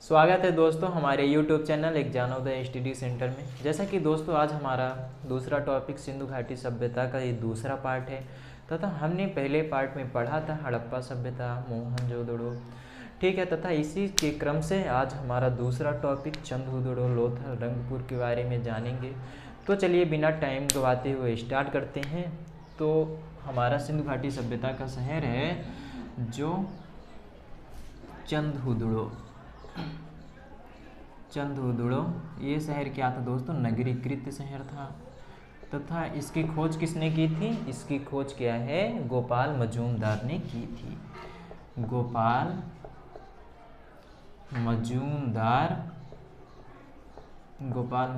स्वागत है दोस्तों हमारे YouTube चैनल एक जानोदय स्टडी सेंटर में। जैसा कि दोस्तों आज हमारा दूसरा टॉपिक सिंधु घाटी सभ्यता का ये दूसरा पार्ट है तथा हमने पहले पार्ट में पढ़ा था हड़प्पा सभ्यता, मोहनजोदड़ो, ठीक है। तथा इसी के क्रम से आज हमारा दूसरा टॉपिक चंद्रहुदड़ो, लोथल, रंगपुर के बारे में जानेंगे। तो चलिए बिना टाइम गवाते हुए स्टार्ट करते हैं। तो हमारा सिंधु घाटी सभ्यता का शहर है जो चंद्रहुदड़ो। ये शहर क्या था दोस्तों? नगरीकृत शहर था तथा इसकी खोज किसने की थी? इसकी खोज क्या है? गोपाल मजूमदार ने की थी। गोपाल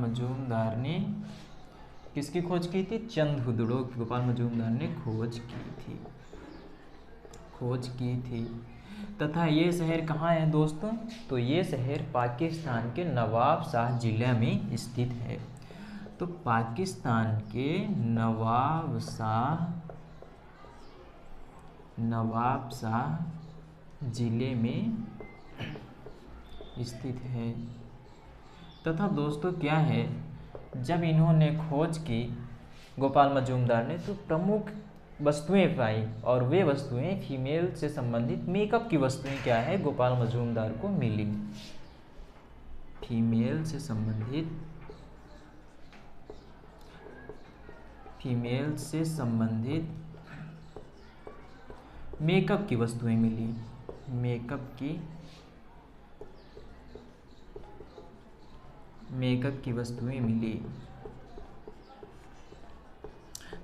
मजूमदार ने किसकी खोज की थी? चंद्रहुदड़ो की गोपाल मजूमदार ने खोज की थी। तथा ये शहर कहाँ है दोस्तों? तो ये शहर पाकिस्तान के नवाबशाह जिले में स्थित है। तो पाकिस्तान के नवाबशाह जिले में स्थित है। तथा दोस्तों क्या है, जब इन्होंने खोज की गोपाल मजूमदार ने तो प्रमुख वस्तुएं पाई और वे वस्तुएं फीमेल से संबंधित मेकअप की वस्तुएं क्या है गोपाल मजूमदार को मिली। फीमेल से संबंधित मेकअप की वस्तुएं मिली। मेकअप की वस्तुएं मिली।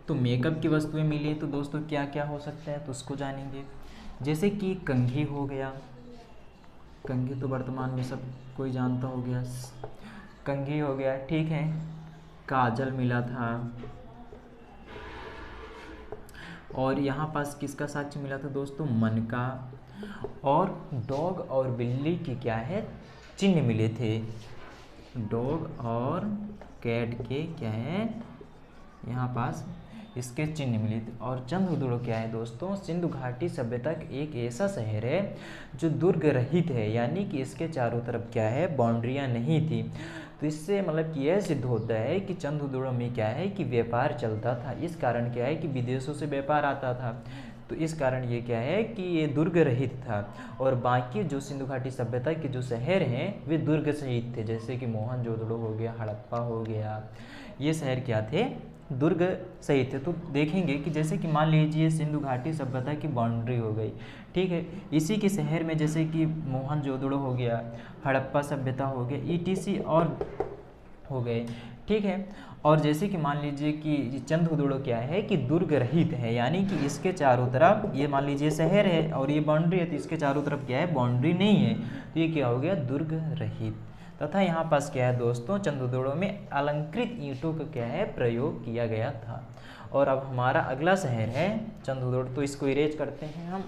तो मेकअप की वस्तुएं मिली तो दोस्तों क्या क्या हो सकता है तो उसको जानेंगे। जैसे कि कंघी हो गया, कंघी तो वर्तमान में सब कोई जानता हो गया, कंघी हो गया, ठीक है। काजल मिला था और यहाँ पास किसका साक्ष्य मिला था दोस्तों? मन का। और डॉग और बिल्ली की क्या है? चिन्ह मिले थे। डॉग और कैट के क्या है यहाँ पास इसके चिन्ह मिले थे। और चंद्रहुदड़ो क्या है दोस्तों? सिंधु घाटी सभ्यता एक ऐसा शहर है जो दुर्ग रहित है, यानी कि इसके चारों तरफ क्या है? बाउंड्रियां नहीं थी। तो इससे मतलब कि यह सिद्ध होता है कि चंद्रहुदड़ो में क्या है कि व्यापार चलता था। इस कारण क्या है कि विदेशों से व्यापार आता था, तो इस कारण ये क्या है कि ये दुर्ग रहित था। और बाकी जो सिंधु घाटी सभ्यता के जो शहर हैं वे दुर्ग सहित थे, जैसे कि मोहनजोदड़ो हो गया, हड़प्पा हो गया, ये शहर क्या थे? दुर्ग सहित थे। तो देखेंगे कि जैसे कि मान लीजिए सिंधु घाटी सभ्यता की बाउंड्री हो गई, ठीक है। इसी के शहर में जैसे कि मोहनजोदड़ो हो गया, हड़प्पा सभ्यता हो गया, ईटीसी और हो गए, ठीक है। और जैसे कि मान लीजिए कि चंद्रहुदड़ो क्या है कि दुर्ग रहित है, यानी कि इसके चारों तरफ ये मान लीजिए शहर है और ये बाउंड्री है, तो इसके चारों तरफ क्या है? बाउंड्री नहीं है, तो ये क्या हो गया? दुर्ग रहित। तथा यहाँ पास क्या है दोस्तों? चंद्रहुदड़ो में अलंकृत ईंटों का क्या है? प्रयोग किया गया था। और अब हमारा अगला शहर है चंद्रहुदड़ो, तो इसको इरेज करते हैं हम।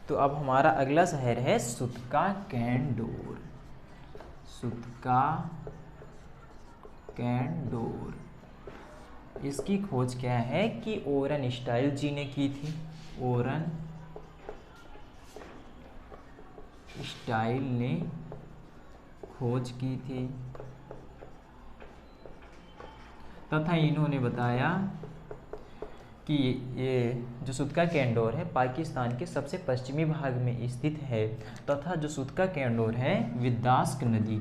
तो अब हमारा अगला शहर है सूतका कैंडोर। इसकी खोज क्या है कि ओरन स्टाइल जी ने की थी। ओरन स्टाइल ने खोज की थी तथा इन्होंने बताया कि ये जो सूतका कैंडोर है पाकिस्तान के सबसे पश्चिमी भाग में स्थित है तथा जो सूतका कैंडोर है वे दास्क नदी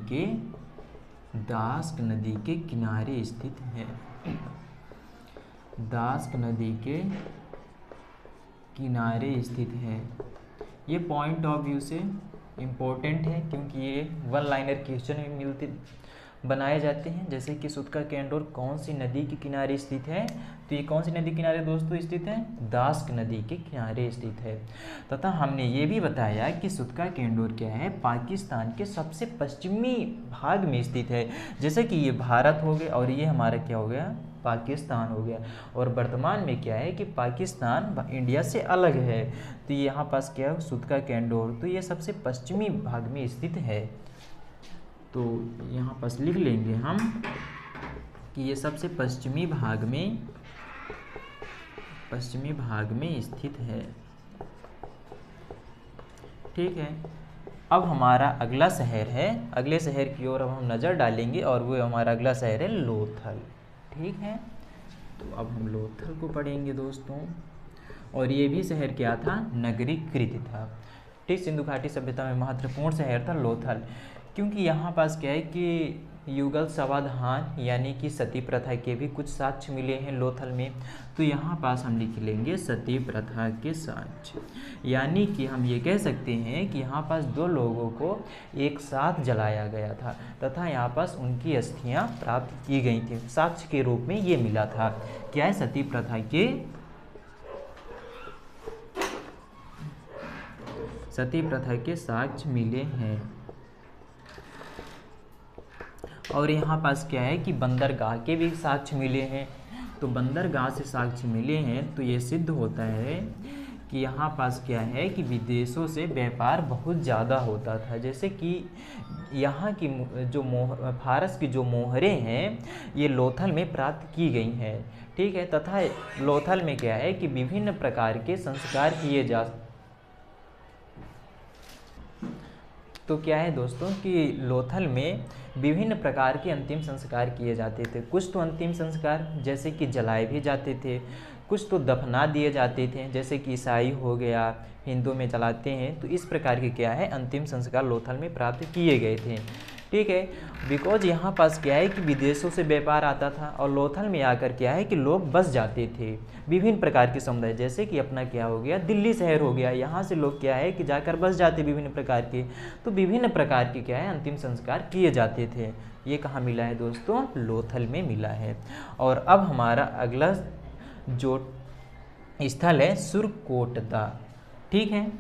के किनारे स्थित है। दास्क नदी के किनारे स्थित है। ये पॉइंट ऑफ व्यू से इम्पोर्टेंट है क्योंकि ये वन लाइनर क्वेश्चन में बनाए जाते हैं। जैसे कि सूतका कैंडोर कौन सी नदी के किनारे स्थित है? तो ये कौन सी नदी किनारे दोस्तों स्थित है? दास्क नदी के किनारे स्थित है। तथा हमने ये भी बताया कि सूतका कैंडोर क्या है? पाकिस्तान के सबसे पश्चिमी भाग में स्थित है। जैसे कि ये भारत हो गया और ये हमारा क्या हो गया? पाकिस्तान हो गया। और वर्तमान में क्या है कि पाकिस्तान इंडिया से अलग है, तो यहाँ पास क्या है? सूतका कैंडोर, तो ये सबसे पश्चिमी भाग में स्थित है। तो यहाँ पास लिख लेंगे हम कि ये सबसे पश्चिमी भाग में स्थित है। ठीक है। अब हमारा अगला शहर है, अगले शहर की ओर अब हम नज़र डालेंगे और वो हमारा अगला शहर है लोथल। ठीक है, तो अब हम लोथल को पढ़ेंगे दोस्तों। और ये भी शहर क्या था, नगरीकृत था। ठीक, सिंधु घाटी सभ्यता में महत्वपूर्ण शहर था लोथल, क्योंकि यहाँ पास क्या है कि युगल समाधान यानी कि सती प्रथा के भी कुछ साक्ष्य मिले हैं लोथल में। तो यहाँ पास हम लिख लेंगे सती प्रथा के साक्ष्य, यानी कि हम ये कह सकते हैं कि यहाँ पास दो लोगों को एक साथ जलाया गया था तथा यहाँ पास उनकी अस्थियाँ प्राप्त की गई थी, साक्ष्य के रूप में ये मिला था। क्या है, सती प्रथा के साक्ष्य मिले हैं। और यहाँ पास क्या है कि बंदरगाह के भी साक्ष्य मिले हैं। तो बंदरगाह से साक्ष्य मिले हैं तो ये सिद्ध होता है कि यहाँ पास क्या है कि विदेशों से व्यापार बहुत ज़्यादा होता था। जैसे कि यहाँ की जो फारस की जो मोहरें हैं ये लोथल में प्राप्त की गई हैं। ठीक है, तथा लोथल में क्या है कि विभिन्न प्रकार के संस्कार किए जा, तो क्या है दोस्तों कि लोथल में विभिन्न प्रकार के अंतिम संस्कार किए जाते थे। कुछ तो अंतिम संस्कार जैसे कि जलाए भी जाते थे, कुछ तो दफना दिए जाते थे, जैसे कि ईसाई हो गया, हिंदू में जलाते हैं। तो इस प्रकार के क्या है अंतिम संस्कार लोथल में प्राप्त किए गए थे। ठीक है, बिकॉज यहाँ पास क्या है कि विदेशों से व्यापार आता था और लोथल में आकर क्या है कि लोग बस जाते थे। विभिन्न प्रकार के समुदाय जैसे कि अपना क्या हो गया दिल्ली शहर हो गया, यहाँ से लोग क्या है कि जाकर बस जाते विभिन्न प्रकार के। तो विभिन्न प्रकार के क्या है अंतिम संस्कार किए जाते थे। ये कहाँ मिला है दोस्तों, लोथल में मिला है। और अब हमारा अगला जो स्थल है सुरकोटदा। ठीक है,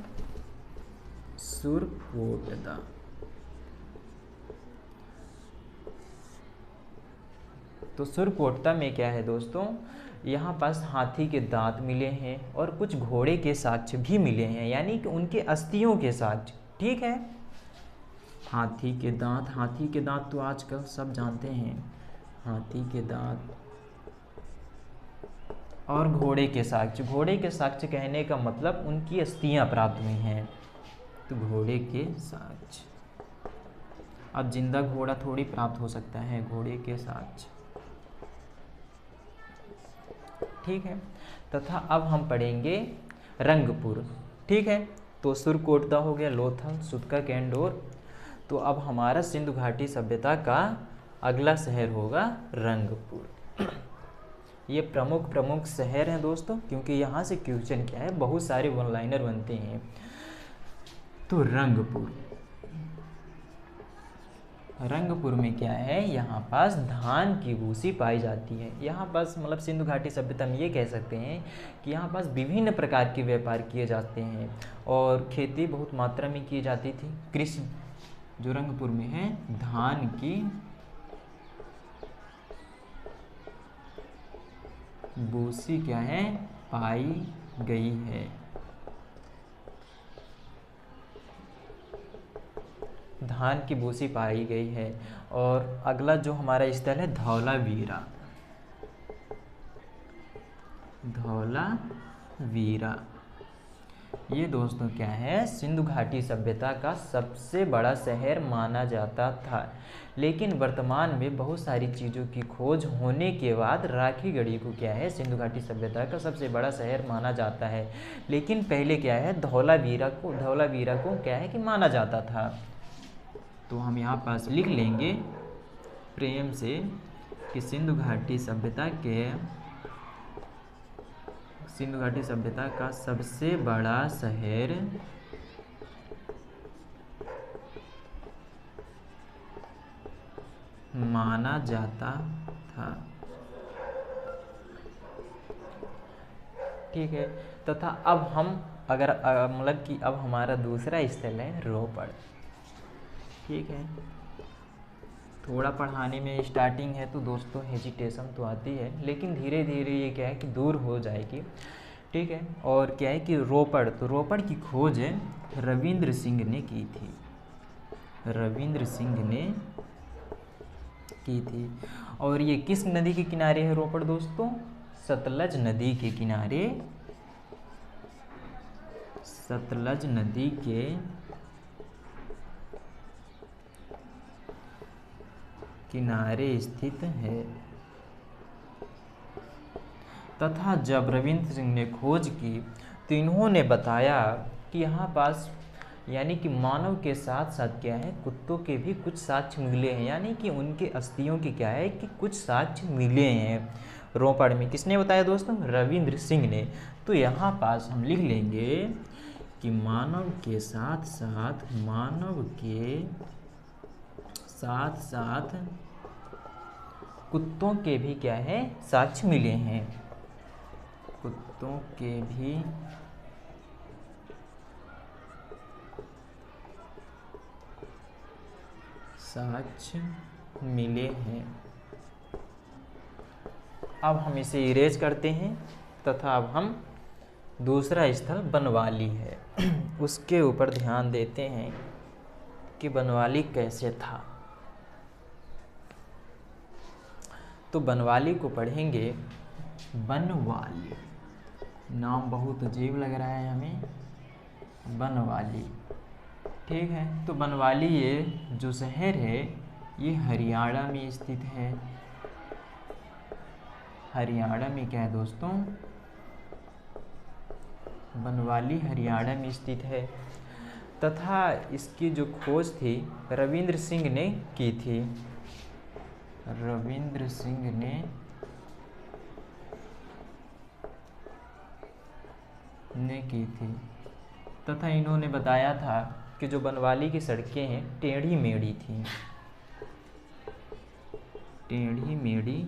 सुरकोटदा। तो सुरकोटदा में क्या है दोस्तों, यहाँ पास हाथी के दांत मिले हैं और कुछ घोड़े के साक्ष्य भी मिले हैं, यानी कि उनके अस्थियों के साक्ष्य। ठीक है, हाथी के दांत तो आजकल सब जानते हैं, हाथी के दांत और घोड़े के साक्ष्य। घोड़े के साक्ष्य कहने का मतलब उनकी अस्थियाँ प्राप्त हुई हैं, तो घोड़े के साक्ष्य। अब जिंदा घोड़ा थोड़ी प्राप्त हो सकता है, घोड़े के साक्ष्य। ठीक है, तथा अब हम पढ़ेंगे रंगपुर। ठीक है, तो सुरकोटदा हो गया, लोथल, सुतका, कैंडोर। तो अब हमारा सिंधु घाटी सभ्यता का अगला शहर होगा रंगपुर। ये प्रमुख शहर हैं दोस्तों, क्योंकि यहाँ से क्वेश्चन क्या है बहुत सारे वन लाइनर बनते हैं। तो रंगपुर में क्या है, यहाँ पास धान की भूसी पाई जाती है। यहाँ पास मतलब सिंधु घाटी सभ्यता में ये कह सकते हैं कि यहाँ पास विभिन्न प्रकार के व्यापार किए जाते हैं और खेती बहुत मात्रा में की जाती थी। कृषि जो रंगपुर में है, धान की भूसी क्या है पाई गई है। धान की भूसी पाई गई है। और अगला जो हमारा स्थल है धौलावीरा। ये दोस्तों क्या है सिंधु घाटी सभ्यता का सबसे बड़ा शहर माना जाता था, लेकिन वर्तमान में बहुत सारी चीज़ों की खोज होने के बाद राखीगढ़ी को क्या है सिंधु घाटी सभ्यता का सबसे बड़ा शहर माना जाता है। लेकिन पहले क्या है धौलावीरा को क्या है कि माना जाता था। तो हम यहाँ पास लिख लेंगे प्रेम से कि सिंधु घाटी सभ्यता का सबसे बड़ा शहर माना जाता था। ठीक है, तथा अब हम अगर मतलब कि अब हमारा दूसरा स्थल है रोपड़। ठीक है, थोड़ा पढ़ाने में स्टार्टिंग है तो दोस्तों हेजिटेशन तो आती है, लेकिन धीरे धीरे ये क्या है कि दूर हो जाएगी। ठीक है, और क्या है कि रोपड़ की खोज रविंद्र सिंह ने की थी। और ये किस नदी के किनारे है रोपड़ दोस्तों, सतलज नदी के किनारे स्थित है। तथा जब रविंद्र सिंह ने खोज की तो इन्होंने बताया कि यहाँ पास यानी कि मानव के साथ साथ क्या है, कुत्तों के भी कुछ साक्ष्य मिले हैं, यानी कि उनके अस्थियों की क्या है कि कुछ साक्ष्य मिले हैं रोपड़ में। किसने बताया दोस्तों? रविंद्र सिंह ने। तो यहाँ पास हम लिख लेंगे कि मानव के साथ साथ कुत्तों के भी क्या है, साक्ष्य मिले हैं। कुत्तों के भी साक्ष्य मिले हैं। अब हम इसे इरेज करते हैं तथा अब हम दूसरा स्थल बनवाली है उसके ऊपर ध्यान देते हैं कि बनवाली कैसे था। तो बनवाली को पढ़ेंगे, बनवाली नाम बहुत अजीब लग रहा है हमें, बनवाली, ठीक है। तो बनवाली ये जो शहर है ये हरियाणा में स्थित है। हरियाणा में क्या है दोस्तों? बनवाली हरियाणा में स्थित है। तथा इसकी जो खोज थी रविंद्र सिंह ने की थी। रविंद्र सिंह ने की थी। तथा इन्होंने बताया था कि जो बनवाली की सड़कें हैं टेढ़ी मेढ़ी थी, टेढ़ी मेढ़ी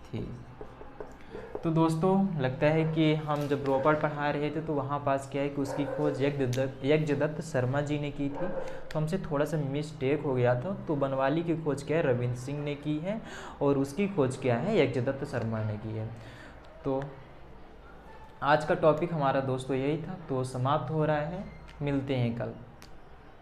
थी। तो दोस्तों लगता है कि हम जब रोपड़ पढ़ा रहे थे तो वहाँ पास क्या है कि उसकी खोज यज्ञदत्त शर्मा जी ने की थी, तो हमसे थोड़ा सा मिस्टेक हो गया था। तो बनवाली की खोज क्या है, रविंद्र सिंह ने की है और उसकी खोज क्या है, यज्ञदत्त शर्मा ने की है। तो आज का टॉपिक हमारा दोस्तों यही था, तो समाप्त हो रहा है। मिलते हैं कल।